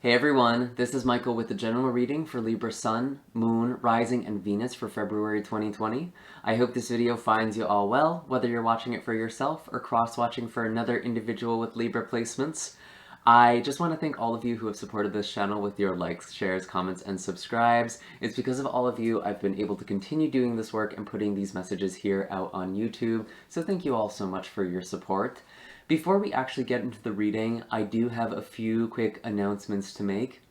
Hey everyone, this is Michael with the general reading for Libra Sun, Moon, Rising, and Venus for February 2020. I hope this video finds you all well, whether you're watching it for yourself or cross-watching for another individual with Libra placements. I just want to thank all of you who have supported this channel with your likes, shares, comments, and subscribes. It's because of all of you I've been able to continue doing this work and putting these messages here out on YouTube, so thank you all so much for your support. Before we actually get into the reading, I do have a few quick announcements to make.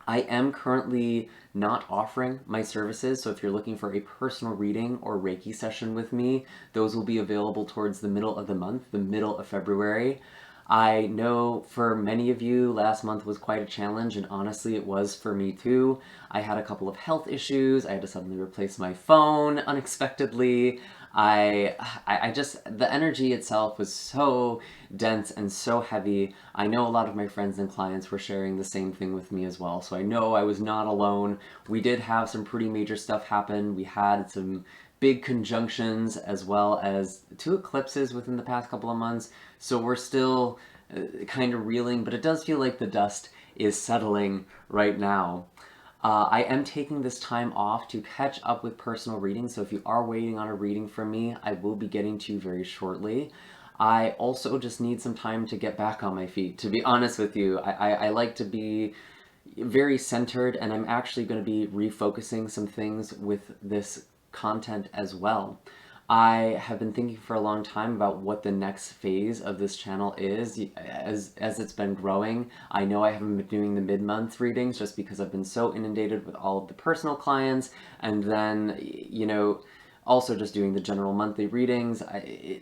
I am currently not offering my services, so if you're looking for a personal reading or Reiki session with me, those will be available towards the middle of the month, the middle of February. I know for many of you, last month was quite a challenge, and honestly, it was for me too. I had a couple of health issues. I had to suddenly replace my phone unexpectedly. I just, the energy itself was so dense and so heavy. I know a lot of my friends and clients were sharing the same thing with me as well, so I know I was not alone. We did have some pretty major stuff happen. We had some big conjunctions as well as 2 eclipses within the past couple of months, so we're still kind of reeling, but it does feel like the dust is settling right now. I am taking this time off to catch up with personal readings, so if you are waiting on a reading from me, I will be getting to you very shortly. I also just need some time to get back on my feet, to be honest with you. I like to be very centered, and I'm actually going to be refocusing some things with this content as well. I have been thinking for a long time about what the next phase of this channel is as it's been growing. I know I haven't been doing the mid-month readings just because I've been so inundated with all of the personal clients, and then, also just doing the general monthly readings.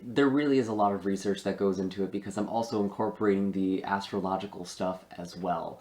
There really is a lot of research that goes into it because I'm also incorporating the astrological stuff as well.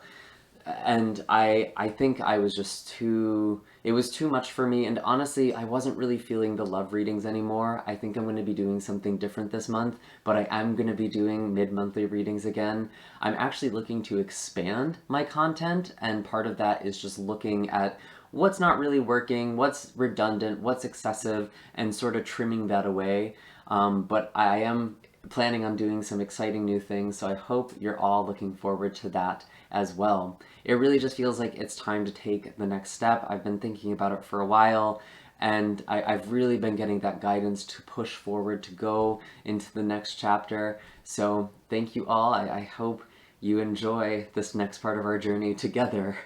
And I think I was just it was too much for me, and honestly, I wasn't really feeling the love readings anymore. I think I'm going to be doing something different this month, but I am going to be doing mid-monthly readings again. I'm actually looking to expand my content, and part of that is just looking at what's not really working, what's redundant, what's excessive, and sort of trimming that away. But I am planning on doing some exciting new things, so I hope you're all looking forward to that as well. It really just feels like it's time to take the next step. I've been thinking about it for a while, and I've really been getting that guidance to push forward, to go into the next chapter. So thank you all. I hope you enjoy this next part of our journey together.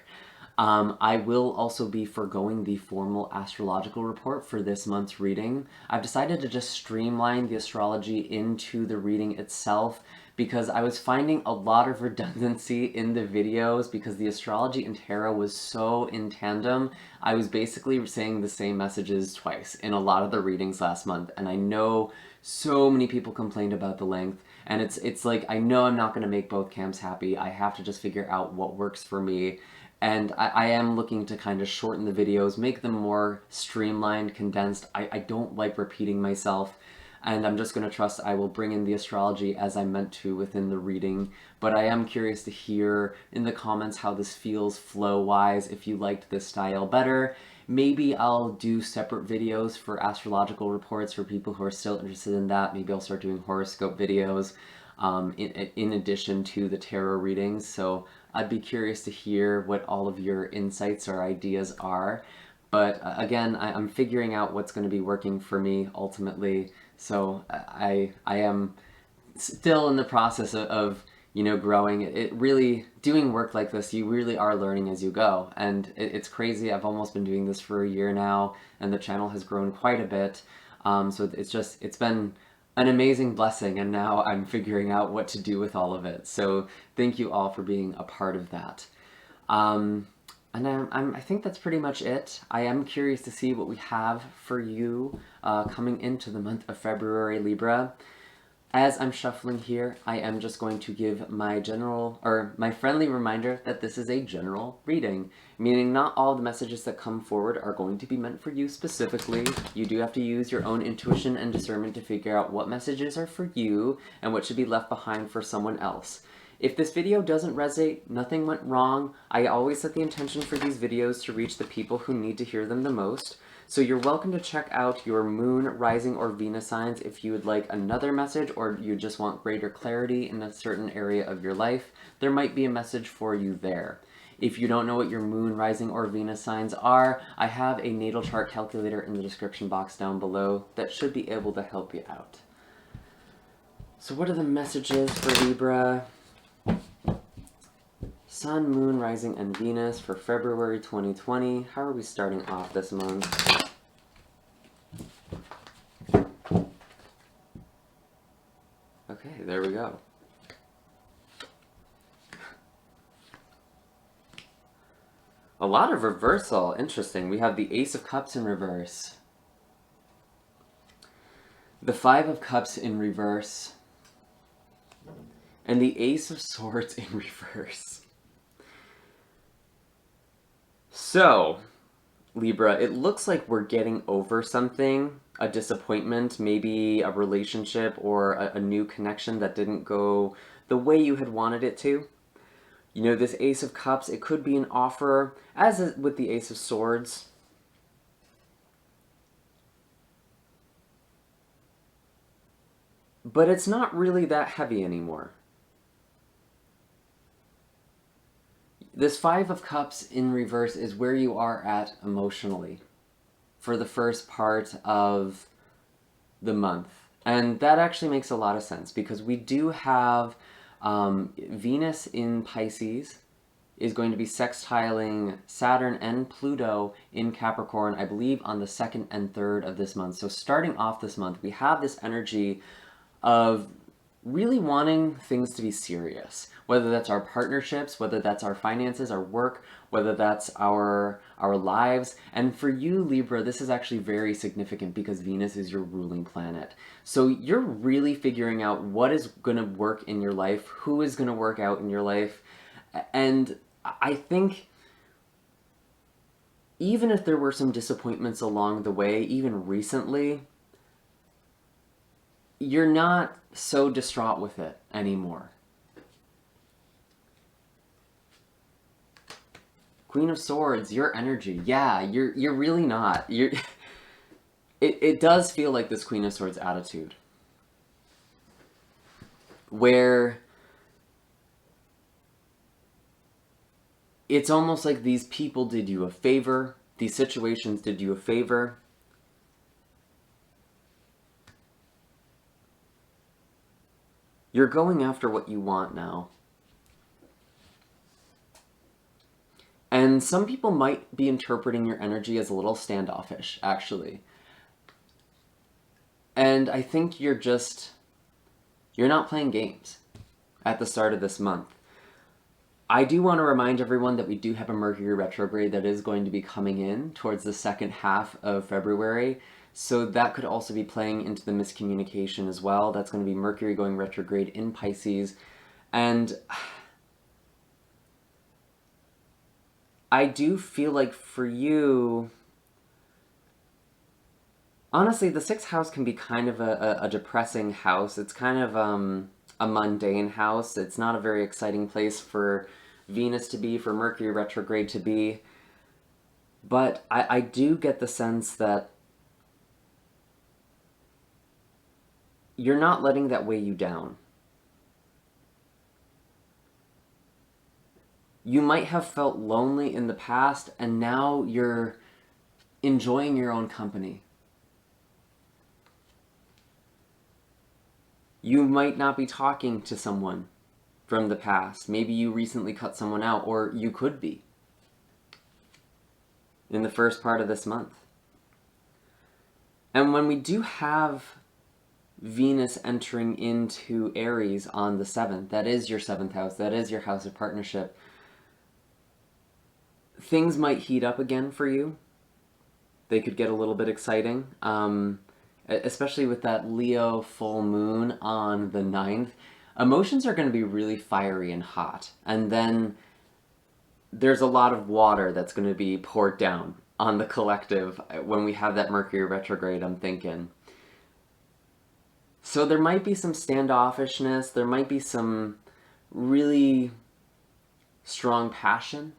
I will also be foregoing the formal astrological report for this month's reading. I've decided to just streamline the astrology into the reading itself because I was finding a lot of redundancy in the videos because the astrology and tarot was so in tandem. I was basically saying the same messages twice in a lot of the readings last month, and I know so many people complained about the length, and it's like, I know I'm not going to make both camps happy. I have to just figure out what works for me. And I am looking to kind of shorten the videos, make them more streamlined, condensed. I don't like repeating myself, and I'm just going to trust I will bring in the astrology as I meant to within the reading. But I am curious to hear in the comments how this feels flow-wise, if you liked this style better. Maybe I'll do separate videos for astrological reports for people who are still interested in that. Maybe I'll start doing horoscope videos in addition to the tarot readings. So I'd be curious to hear what all of your insights or ideas are. But again, I'm figuring out what's going to be working for me ultimately. So I am still in the process of growing. It really, doing work like this, you really are learning as you go. And it's crazy. I've almost been doing this for a year now, and the channel has grown quite a bit. So it's been an amazing blessing, and now I'm figuring out what to do with all of it. So thank you all for being a part of that. And I think that's pretty much it. I am curious to see what we have for you coming into the month of February, Libra. As I'm shuffling here, I am just going to give my friendly reminder that this is a general reading, meaning not all the messages that come forward are going to be meant for you specifically. You do have to use your own intuition and discernment to figure out what messages are for you and what should be left behind for someone else. If this video doesn't resonate, nothing went wrong. I always set the intention for these videos to reach the people who need to hear them the most. So you're welcome to check out your moon, rising, or Venus signs if you would like another message or you just want greater clarity in a certain area of your life. There might be a message for you there. If you don't know what your moon, rising, or Venus signs are, I have a natal chart calculator in the description box down below that should be able to help you out. So what are the messages for Libra? Sun, Moon, Rising, and Venus for February 2020. How are we starting off this month? Okay, there we go. A lot of reversal. Interesting. We have the Ace of Cups in reverse. The Five of Cups in reverse. And the Ace of Swords in reverse. So, Libra, it looks like we're getting over something, a disappointment, maybe a relationship or a new connection that didn't go the way you had wanted it to. You know, this Ace of Cups, it could be an offer, as with the Ace of Swords. But it's not really that heavy anymore. This Five of Cups in reverse is where you are at emotionally for the first part of the month. And that actually makes a lot of sense because we do have Venus in Pisces is going to be sextiling Saturn and Pluto in Capricorn, I believe, on the 2nd and 3rd of this month. So starting off this month, we have this energy of really wanting things to be serious, whether that's our partnerships, whether that's our finances, our work, whether that's our lives. And for you, Libra, this is actually very significant because Venus is your ruling planet. So you're really figuring out what is going to work in your life, who is going to work out in your life. And I think even if there were some disappointments along the way, even recently, you're not so distraught with it anymore. Queen of Swords, your energy. Yeah, you're really not. It does feel like this Queen of Swords attitude. Where it's almost like these people did you a favor, these situations did you a favor. You're going after what you want now. And some people might be interpreting your energy as a little standoffish, actually. And I think you're not playing games at the start of this month. I do want to remind everyone that we do have a Mercury retrograde that is going to be coming in towards the second half of February. So that could also be playing into the miscommunication as well. That's going to be Mercury going retrograde in Pisces. And I do feel like for you, honestly, the 6th house can be kind of a depressing house. It's kind of a mundane house. It's not a very exciting place for Venus to be, for Mercury retrograde to be. But I do get the sense that you're not letting that weigh you down. You might have felt lonely in the past, and now you're enjoying your own company. You might not be talking to someone from the past. Maybe you recently cut someone out, or you could be in the first part of this month. And when we do have Venus entering into Aries on the 7th, that is your 7th house, that is your house of partnership, things might heat up again for you. They could get a little bit exciting, especially with that Leo full moon on the 9th. Emotions are going to be really fiery and hot, and then there's a lot of water that's going to be poured down on the collective when we have that Mercury retrograde, I'm thinking. So there might be some standoffishness, there might be some really strong passion.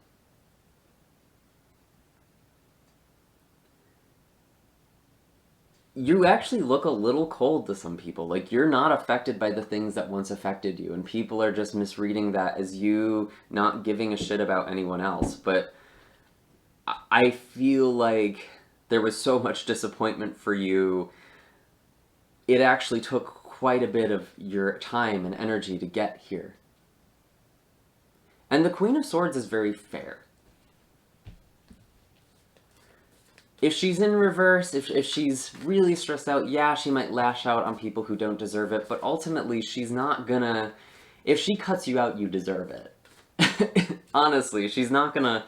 you actually look a little cold to some people. Like, you're not affected by the things that once affected you, and people are just misreading that as you not giving a shit about anyone else. But I feel like there was so much disappointment for you. It actually took quite a bit of your time and energy to get here. And the Queen of Swords is very fair. If she's in reverse, if she's really stressed out, yeah, she might lash out on people who don't deserve it, but ultimately she's not gonna... If she cuts you out, you deserve it. Honestly, she's not gonna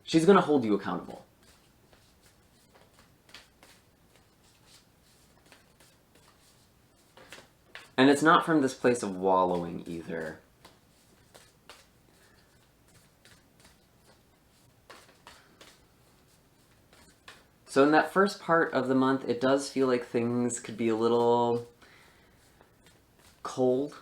she's gonna hold you accountable. And it's not from this place of wallowing either. So in that first part of the month, it does feel like things could be a little cold.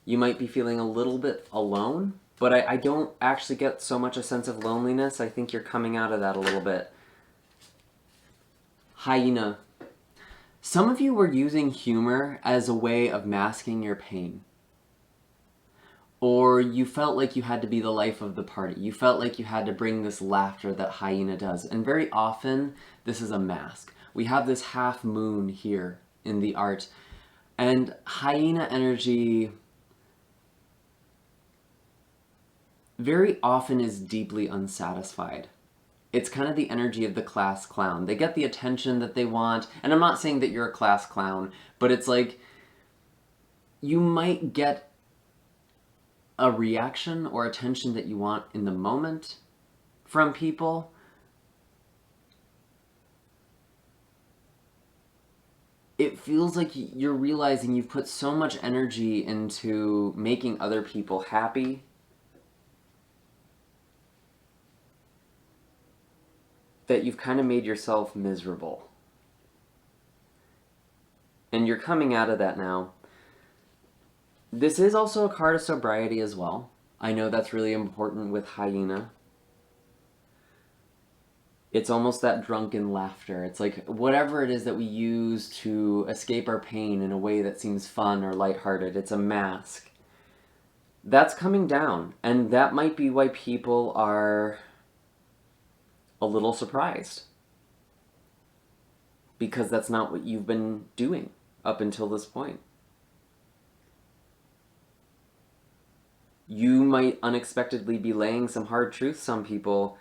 You might be feeling a little bit alone, but I don't actually get so much a sense of loneliness. I think you're coming out of that a little bit. Hyena. Some of you were using humor as a way of masking your pain. Or you felt like you had to be the life of the party. You felt like you had to bring this laughter that hyena does. And very often, this is a mask. We have this half moon here in the art. And hyena energy very often is deeply unsatisfied. It's kind of the energy of the class clown. They get the attention that they want. And I'm not saying that you're a class clown, but it's like you might get a reaction or attention that you want in the moment from people. It feels like you're realizing you've put so much energy into making other people happy that you've kind of made yourself miserable. And you're coming out of that now. This is also a card of sobriety as well. I know that's really important with hyena. It's almost that drunken laughter. It's like whatever it is that we use to escape our pain in a way that seems fun or lighthearted, it's a mask. That's coming down, and that might be why people are a little surprised. Because that's not what you've been doing up until this point. You might unexpectedly be laying some hard truths on people,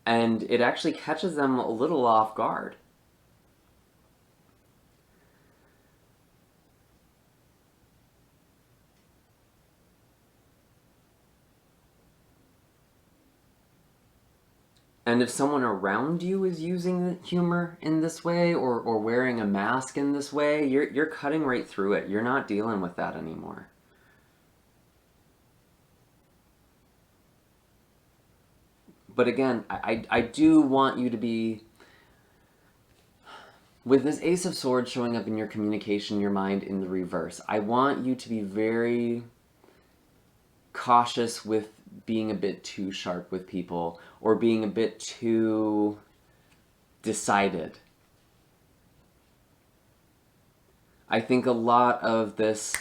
and it actually catches them a little off guard. And if someone around you is using humor in this way, or wearing a mask in this way, you're cutting right through it. You're not dealing with that anymore. But again, I do want you to be... With this Ace of Swords showing up in your communication, your mind in the reverse, I want you to be very cautious with being a bit too sharp with people, or being a bit too decided. I think a lot of this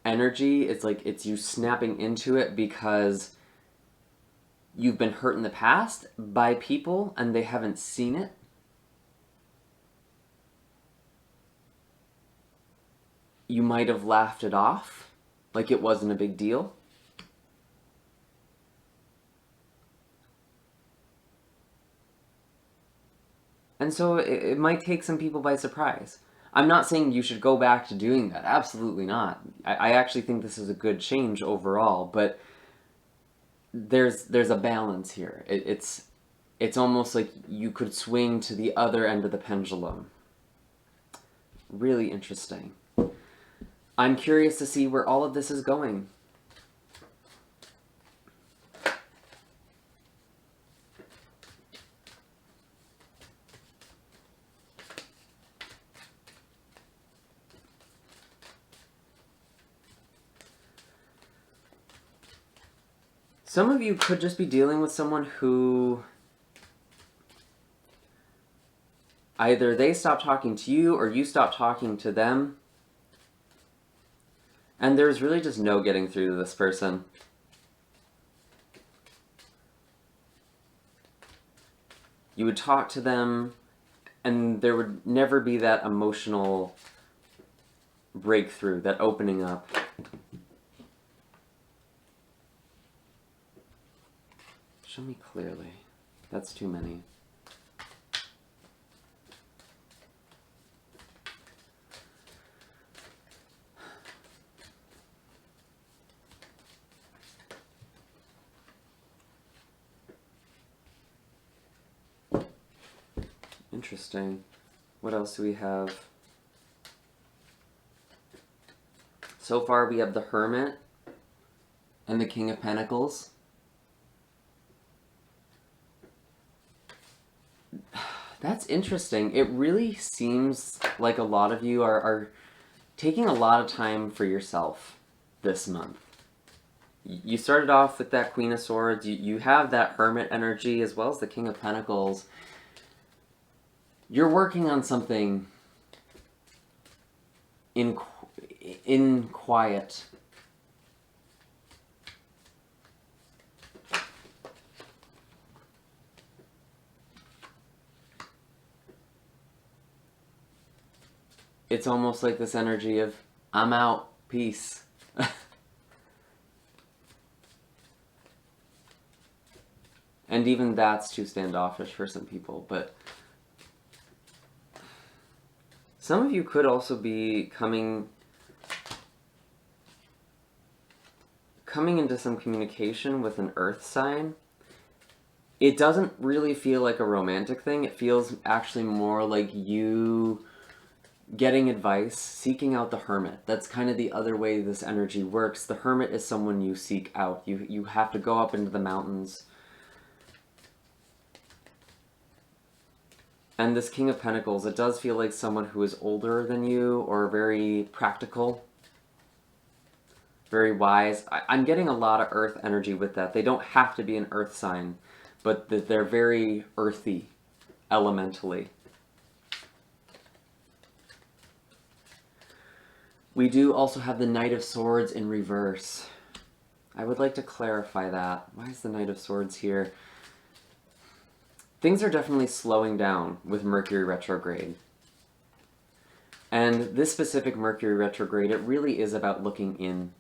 energy, it's like it's you snapping into it because you've been hurt in the past by people and they haven't seen it. You might have laughed it off like it wasn't a big deal. And so it might take some people by surprise. I'm not saying you should go back to doing that. Absolutely not. I actually think this is a good change overall, but there's a balance here. It's almost like you could swing to the other end of the pendulum. Really interesting. I'm curious to see where all of this is going. Some of you could just be dealing with someone who Either they stop talking to you or you stop talking to them. And there's really just no getting through to this person. You would talk to them, and there would never be that emotional breakthrough, that opening up. Show me clearly. That's too many. Interesting. What else do we have? So far we have the Hermit and the King of Pentacles. That's interesting. It really seems like a lot of you are taking a lot of time for yourself this month. You started off with that Queen of Swords. You have that Hermit energy as well as the King of Pentacles. You're working on something in quiet. It's almost like this energy of, I'm out, peace. And even that's too standoffish for some people, but some of you could also be coming into some communication with an earth sign. It doesn't really feel like a romantic thing. It feels actually more like you getting advice, seeking out the Hermit. That's kind of the other way this energy works. The Hermit is someone you seek out. You have to go up into the mountains. And this King of Pentacles, it does feel like someone who is older than you or very practical, very wise. I'm getting a lot of earth energy with that. They don't have to be an earth sign, but they're very earthy, elementally. We do also have the Knight of Swords in reverse. I would like to clarify that. Why is the Knight of Swords here? Things are definitely slowing down with Mercury retrograde. And this specific Mercury retrograde, it really is about looking in.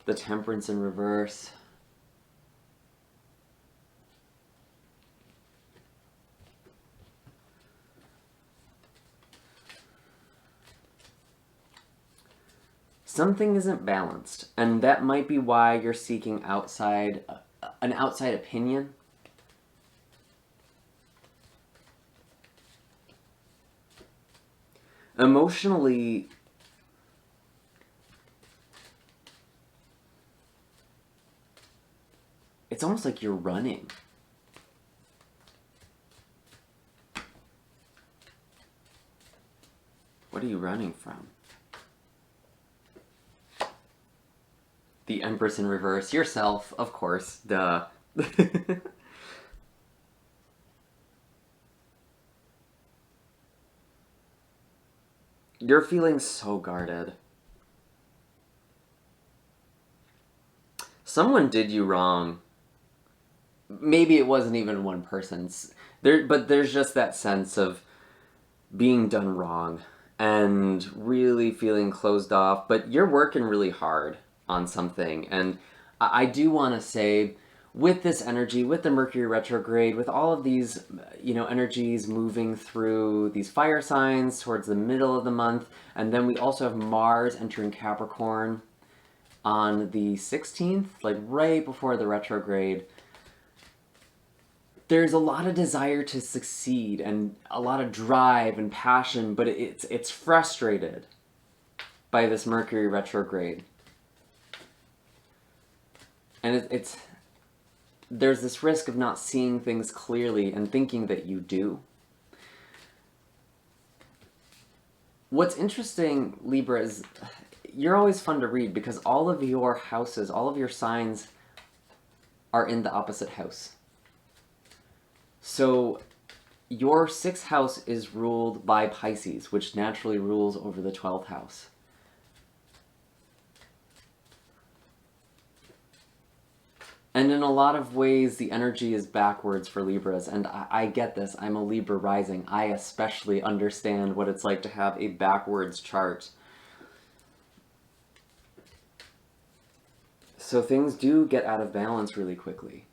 The Temperance in reverse. Something isn't balanced, and that might be why you're seeking an outside opinion. Emotionally, it's almost like you're running. What are you running from? The Empress in reverse. Yourself, of course. Duh. You're feeling so guarded. Someone did you wrong. Maybe it wasn't even one person's. But there's just that sense of being done wrong and really feeling closed off. But you're working really hard on something, and I do want to say, with this energy, with the Mercury retrograde, with all of these energies moving through these fire signs towards the middle of the month, and then we also have Mars entering Capricorn on the 16th, like right before the retrograde. There's a lot of desire to succeed and a lot of drive and passion, but it's frustrated by this Mercury retrograde. And there's this risk of not seeing things clearly and thinking that you do. What's interesting, Libra, is you're always fun to read because all of your houses, all of your signs are in the opposite house. So your 6th house is ruled by Pisces, which naturally rules over the 12th house. And in a lot of ways, the energy is backwards for Libras, and I get this. I'm a Libra rising. I especially understand what it's like to have a backwards chart. So things do get out of balance really quickly.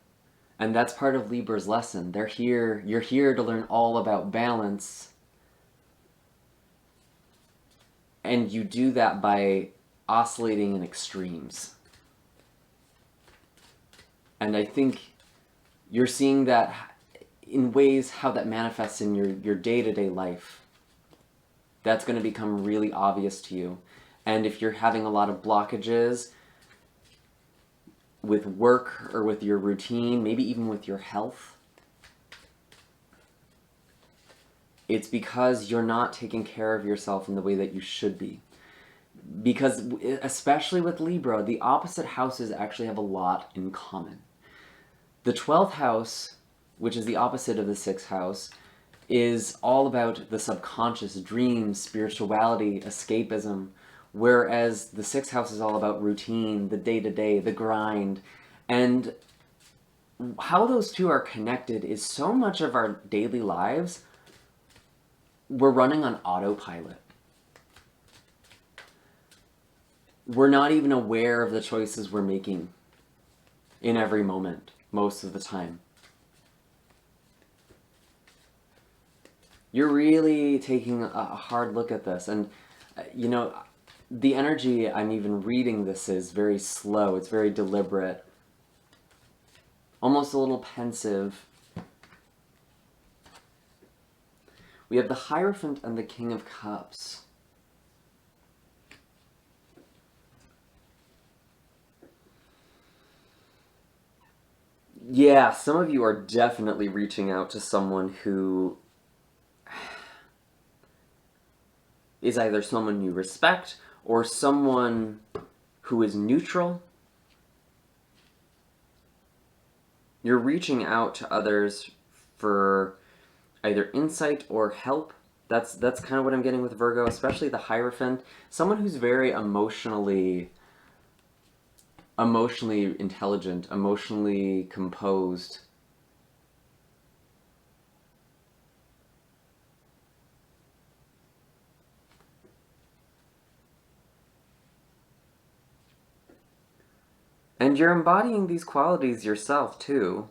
And that's part of Libra's lesson. You're here to learn all about balance. And you do that by oscillating in extremes. And I think you're seeing that in ways how that manifests in your day-to-day life. That's going to become really obvious to you. And if you're having a lot of blockages with work or with your routine, maybe even with your health, it's because you're not taking care of yourself in the way that you should be. Because, especially with Libra, the opposite houses actually have a lot in common. The 12th house, which is the opposite of the 6th house, is all about the subconscious, dreams, spirituality, escapism, whereas the 6th house is all about routine, the day-to-day, the grind. And how those two are connected is so much of our daily lives, we're running on autopilot. We're not even aware of the choices we're making in every moment, most of the time. You're really taking a hard look at this, and you know, the energy I'm even reading this is very slow, it's very deliberate, almost a little pensive. We have the Hierophant and the King of Cups. Yeah, some of you are definitely reaching out to someone who is either someone you respect or someone who is neutral. You're reaching out to others for either insight or help. That's kind of what I'm getting with Virgo, especially the Hierophant. Someone who's very emotionally intelligent, emotionally composed. And you're embodying these qualities yourself, too.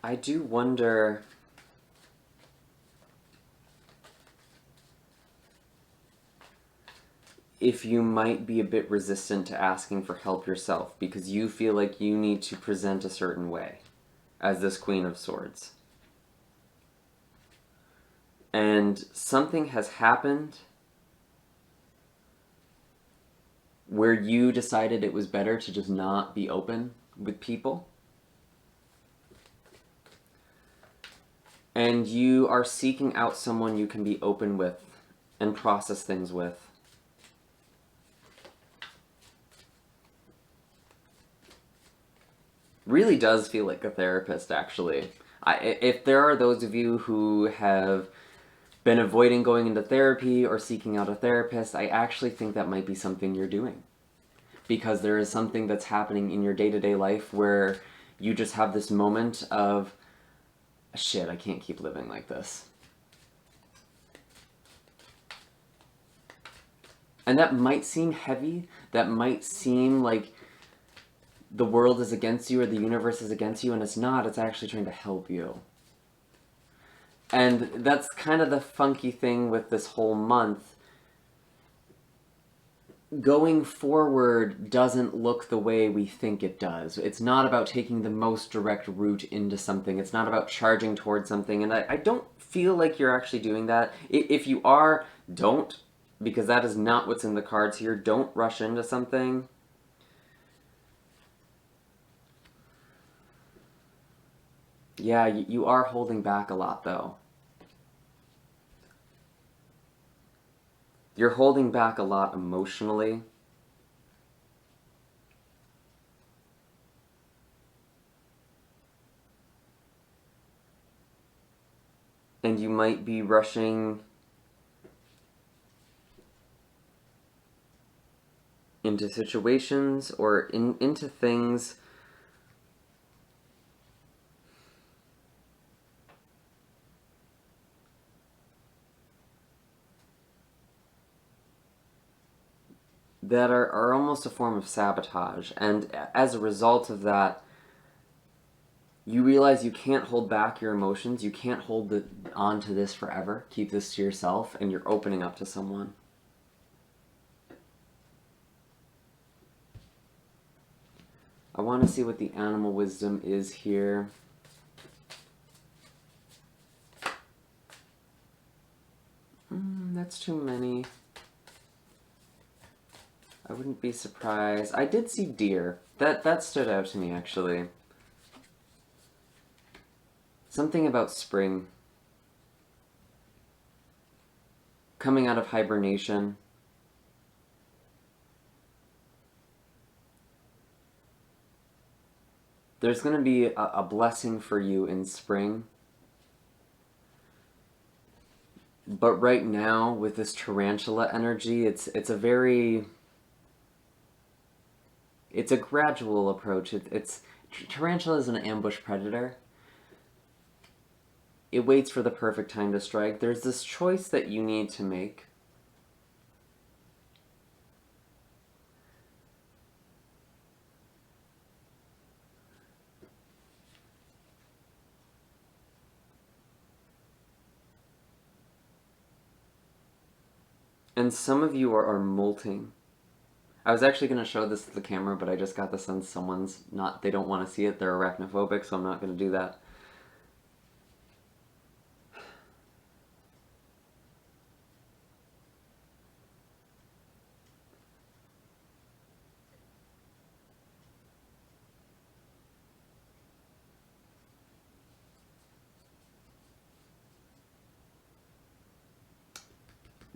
I do wonder if you might be a bit resistant to asking for help yourself because you feel like you need to present a certain way as this Queen of Swords. And something has happened where you decided it was better to just not be open with people. And you are seeking out someone you can be open with and process things with. Really does feel like a therapist, actually. If there are those of you who have been avoiding going into therapy or seeking out a therapist, I actually think that might be something you're doing. Because there is something that's happening in your day-to-day life where you just have this moment of, shit, I can't keep living like this. And that might seem heavy, that might seem like the world is against you or the universe is against you, and it's not, it's actually trying to help you. And that's kind of the funky thing with this whole month. Going forward doesn't look the way we think it does. It's not about taking the most direct route into something. It's not about charging towards something. And I don't feel like you're actually doing that. If you are, don't because that is not what's in the cards here. Don't rush into something. Yeah, you are holding back a lot, though. You're holding back a lot emotionally. And you might be rushing into situations or into things that are almost a form of sabotage. And as a result of that, you realize you can't hold back your emotions. You can't hold on to this forever. Keep this to yourself, and you're opening up to someone. I want to see what the animal wisdom is here. That's too many. I wouldn't be surprised. I did see deer. That stood out to me, actually. Something about spring. Coming out of hibernation. There's going to be a blessing for you in spring. But right now, with this tarantula energy, it's a very... It's a gradual approach. Tarantula is an ambush predator. It waits for the perfect time to strike. There's this choice that you need to make. And some of you are molting. I was actually going to show this to the camera, but I just got the sense they don't want to see it. They're arachnophobic, so I'm not going to do that.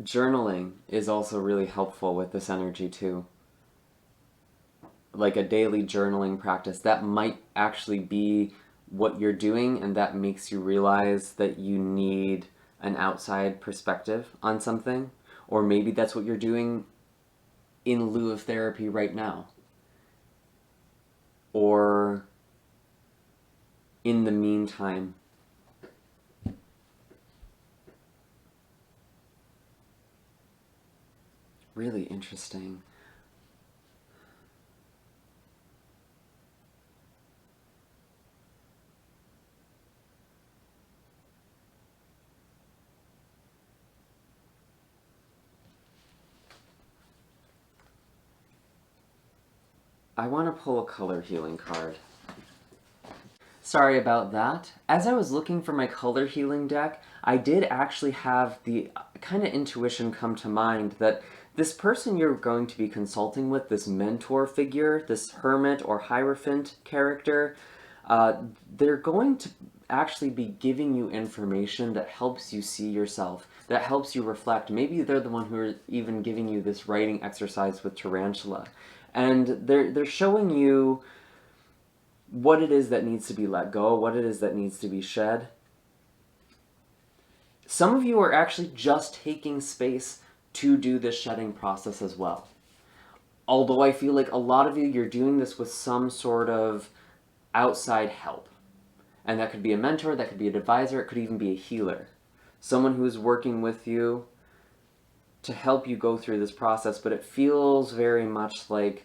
Journaling is also really helpful with this energy too. Like a daily journaling practice, that might actually be what you're doing, and that makes you realize that you need an outside perspective on something. Or maybe that's what you're doing in lieu of therapy right now. Or in the meantime. Really interesting. I want to pull a color healing card. Sorry about that. As I was looking for my color healing deck, I did actually have the kind of intuition come to mind that this person you're going to be consulting with, this mentor figure, this hermit or hierophant character, they're going to actually be giving you information that helps you see yourself, that helps you reflect. Maybe they're the one who are even giving you this writing exercise with Tarantula. And they're showing you what it is that needs to be let go, what it is that needs to be shed. Some of you are actually just taking space to do this shedding process as well. Although I feel like a lot of you, you're doing this with some sort of outside help. And that could be a mentor, that could be an advisor, it could even be a healer. Someone who's working with you to help you go through this process, but it feels very much like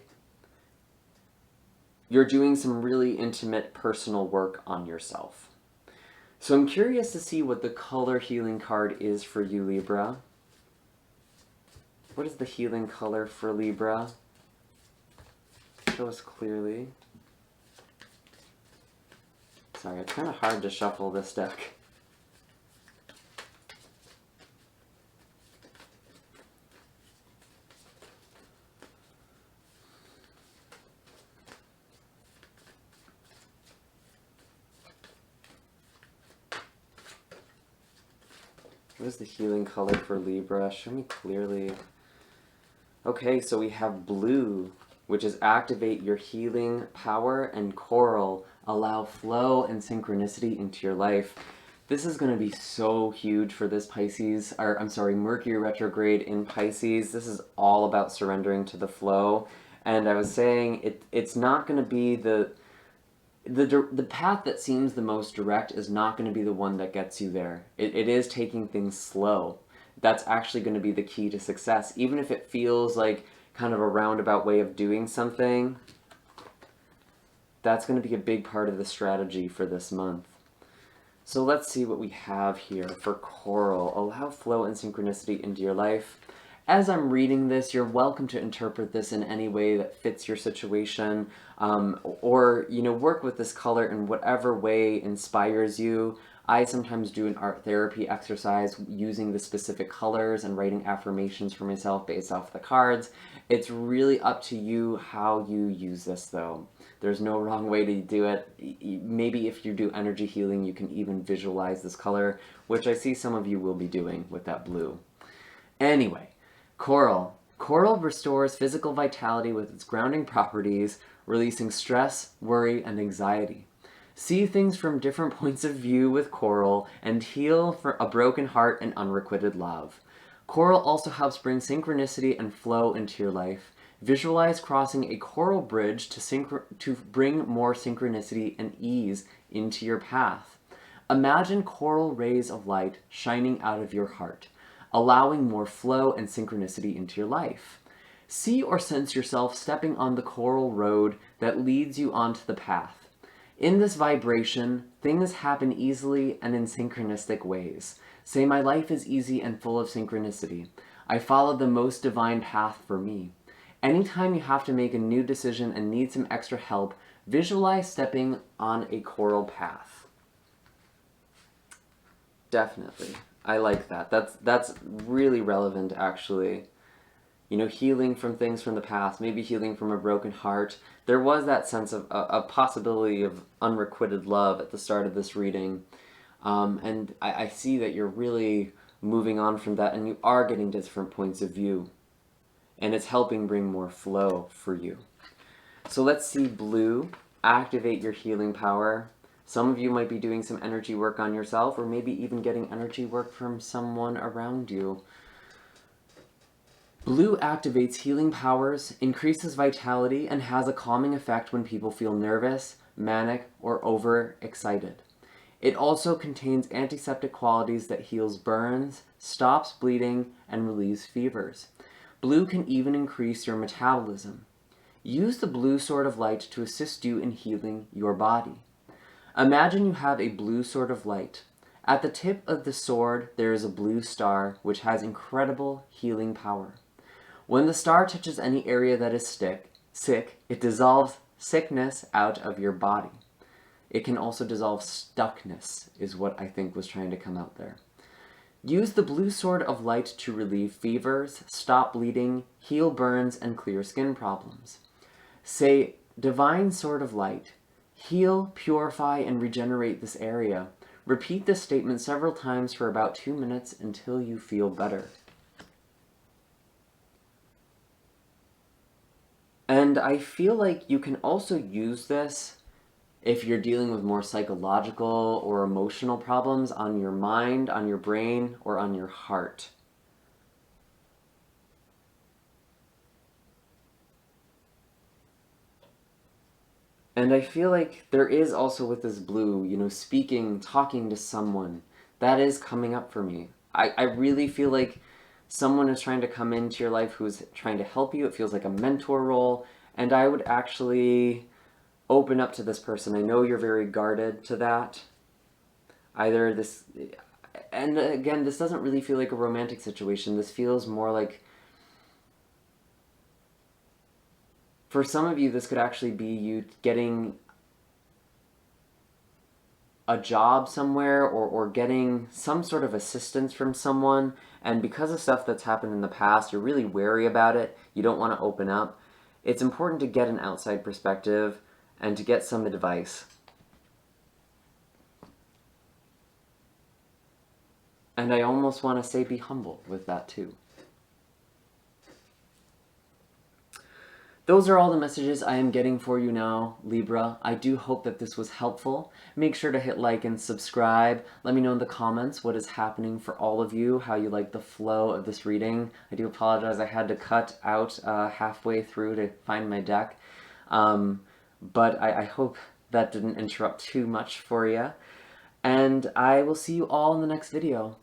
you're doing some really intimate personal work on yourself. So I'm curious to see what the color healing card is for you, Libra. What is the healing color for Libra? Show us clearly. Sorry, it's kind of hard to shuffle this deck. What is the healing color for Libra? Show me clearly. Okay, so we have blue, which is activate your healing power, and coral, allow flow and synchronicity into your life. This is going to be so huge for this Pisces, or I'm sorry, Mercury retrograde in Pisces. This is all about surrendering to the flow. And I was saying it's not going to be the path that seems the most direct is not going to be the one that gets you there. It is taking things slow. That's actually going to be the key to success. Even if it feels like kind of a roundabout way of doing something, that's going to be a big part of the strategy for this month. So let's see what we have here for coral. Allow flow and synchronicity into your life. As I'm reading this, you're welcome to interpret this in any way that fits your situation, or, you know, work with this color in whatever way inspires you. I sometimes do an art therapy exercise using the specific colors and writing affirmations for myself based off the cards. It's really up to you how you use this, though. There's no wrong way to do it. Maybe if you do energy healing, you can even visualize this color, which I see some of you will be doing with that blue. Anyway, coral. Coral restores physical vitality with its grounding properties, releasing stress, worry, and anxiety. See things from different points of view with coral and heal for a broken heart and unrequited love. Coral also helps bring synchronicity and flow into your life. Visualize crossing a coral bridge to bring more synchronicity and ease into your path. Imagine coral rays of light shining out of your heart, allowing more flow and synchronicity into your life. See or sense yourself stepping on the coral road that leads you onto the path. In this vibration, things happen easily and in synchronistic ways. Say, my life is easy and full of synchronicity. I follow the most divine path for me. Anytime you have to make a new decision and need some extra help, visualize stepping on a coral path. Definitely. I like that. That's really relevant, actually. You know, healing from things from the past, maybe healing from a broken heart. There was that sense of a possibility of unrequited love at the start of this reading. And I see that you're really moving on from that, and you are getting different points of view. And it's helping bring more flow for you. So let's see blue. Activate your healing power. Some of you might be doing some energy work on yourself, or maybe even getting energy work from someone around you. Blue activates healing powers, increases vitality, and has a calming effect when people feel nervous, manic, or overexcited. It also contains antiseptic qualities that heals burns, stops bleeding, and relieves fevers. Blue can even increase your metabolism. Use the blue sword of light to assist you in healing your body. Imagine you have a blue sword of light. At the tip of the sword, there is a blue star, which has incredible healing power. When the star touches any area that is sick, it dissolves sickness out of your body. It can also dissolve stuckness, is what I think was trying to come out there. Use the blue sword of light to relieve fevers, stop bleeding, heal burns, and clear skin problems. Say, divine sword of light, heal, purify, and regenerate this area. Repeat this statement several times for about 2 minutes until you feel better. And I feel like you can also use this if you're dealing with more psychological or emotional problems on your mind, on your brain, or on your heart. And I feel like there is also with this blue, you know, speaking, talking to someone. That is coming up for me. I really feel like someone is trying to come into your life who's trying to help you. It feels like a mentor role. And I would actually open up to this person. I know you're very guarded to that. Either this, and again, this doesn't really feel like a romantic situation. This feels more like, for some of you, this could actually be you getting a job somewhere, or getting some sort of assistance from someone, and because of stuff that's happened in the past, you're really wary about it. You don't want to open up. It's important to get an outside perspective and to get some advice. And I almost want to say be humble with that too. Those are all the messages I am getting for you now, Libra. I do hope that this was helpful. Make sure to hit like and subscribe. Let me know in the comments what is happening for all of you, how you like the flow of this reading. I do apologize, I had to cut out halfway through to find my deck. But I hope that didn't interrupt too much for you. And I will see you all in the next video.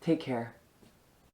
Take care.